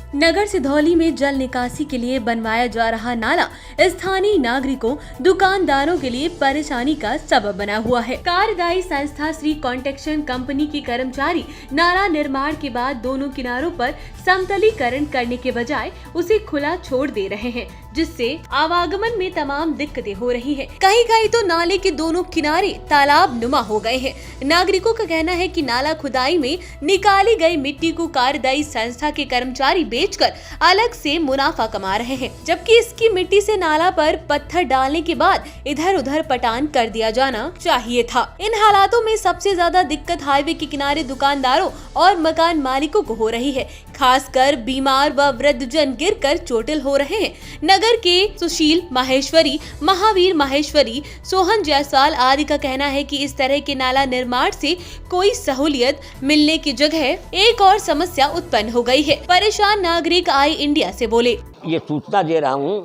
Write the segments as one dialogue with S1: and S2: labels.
S1: नगर सिधौली में जल निकासी के लिए बनवाया जा रहा नाला स्थानीय नागरिकों, दुकानदारों के लिए परेशानी का सबब बना हुआ है। कार्यदायी संस्था श्री कॉन्स्ट्रक्शन कंपनी के कर्मचारी नाला निर्माण के बाद दोनों किनारों पर समतलीकरण करने के बजाय उसे खुला छोड़ दे रहे हैं, जिससे आवागमन में तमाम दिक्कतें हो रही हैं। कहीं तो नाले के दोनों किनारे तालाब नुमा हो गए हैं। नागरिकों का कहना है कि नाला खुदाई में निकाली गई मिट्टी को कार्यदायी संस्था के कर्मचारी बेचकर अलग से मुनाफा कमा रहे हैं, जबकि इसकी मिट्टी से नाला पर पत्थर डालने के बाद इधर उधर पटान कर दिया जाना चाहिए था। इन हालातों में सबसे ज्यादा दिक्कत हाईवे के किनारे दुकानदारों और मकान मालिकों को हो रही है। खासकर बीमार व वृद्धजन गिरकर चोटिल हो रहे हैं। नगर के सुशील माहेश्वरी, महावीर माहेश्वरी, सोहन जायसवाल आदि का कहना है कि इस तरह के नाला निर्माण से कोई सहूलियत मिलने की जगह एक और समस्या उत्पन्न हो गई है। परेशान नागरिक आई इंडिया से बोले,
S2: ये सूचना दे रहा हूँ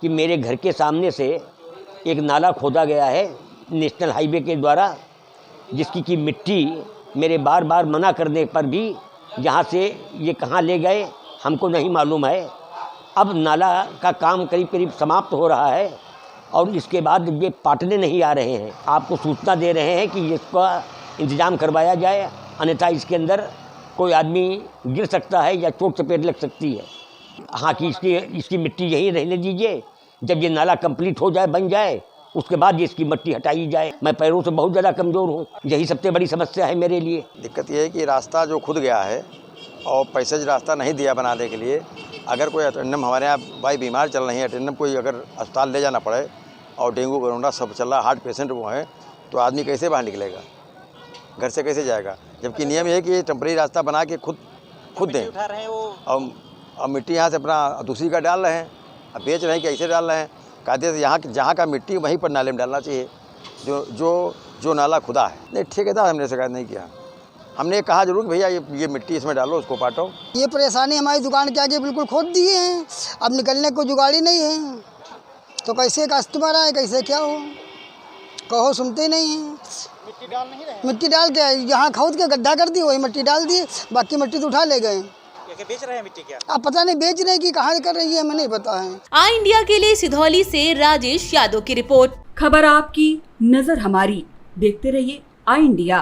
S2: कि मेरे घर के सामने से एक नाला खोदा गया है नेशनल हाईवे के द्वारा, जिसकी की मिट्टी मेरे बार बार मना करने पर भी यहाँ से ये कहाँ ले गए हमको नहीं मालूम है। अब नाला का काम करीब करीब समाप्त हो रहा है और इसके बाद ये पाटने नहीं आ रहे हैं। आपको सूचना दे रहे हैं कि इसका इंतज़ाम करवाया जाए, अन्यथा इसके अंदर कोई आदमी गिर सकता है या चोट चपेट लग सकती है। हाँ कि इसकी मिट्टी यहीं रहने दीजिए, जब ये नाला कंप्लीट हो जाए, बन जाए, उसके बाद ये इसकी मिट्टी हटाई जाए। मैं पैरों से बहुत ज़्यादा कमज़ोर हूँ, यही सबसे बड़ी समस्या है मेरे लिए।
S3: दिक्कत ये है कि रास्ता जो खुद गया है और पैसेज रास्ता नहीं दिया बनाने के लिए। अगर कोई अटेंडम हमारे यहाँ भाई बीमार चल रही है, अटेंडम कोई अगर अस्पताल ले जाना पड़े और डेंगू कोरोना सब चल रहा, हार्ट पेशेंट वो हैं, तो आदमी कैसे बाहर निकलेगा, घर से कैसे जाएगा? जबकि नियम ये है कि टेम्परेरी रास्ता बना के खुद दें और मिट्टी यहाँ से अपना दूसरी का डाल रहे हैं, अब बेच रहे हैं कि ऐसे डाल रहे हैं। कायदे से यहाँ जहाँ का मिट्टी वहीं पर नाले में डालना चाहिए, जो नाला खुदा है। नहीं, ठेकेदार हमने शिकायत नहीं किया, हमने कहा जरूर भैया ये मिट्टी इसमें डालो, उसको पाटो।
S4: ये परेशानी हमारी दुकान के आगे बिल्कुल खोद दिए हैं, अब निकलने को जुगाड़ी नहीं है, तो कैसे कस्टमर आए, कैसे क्या हो, कहो सुनते नहीं हैं। मिट्टी डाल के यहाँ खोद के गड्ढा कर दिए, वही मिट्टी डाल दिए, बाकी मिट्टी तो उठा ले गए।
S3: बेच रहे हैं मिट्टी क्या?
S4: अब पता नहीं बेच रहे हैं कि कहाँ कर रही है, हमें नहीं पता है।
S1: आई इंडिया के लिए सिधौली से राजेश यादव की रिपोर्ट।
S5: खबर आपकी, नजर हमारी। देखते रहिए आई इंडिया।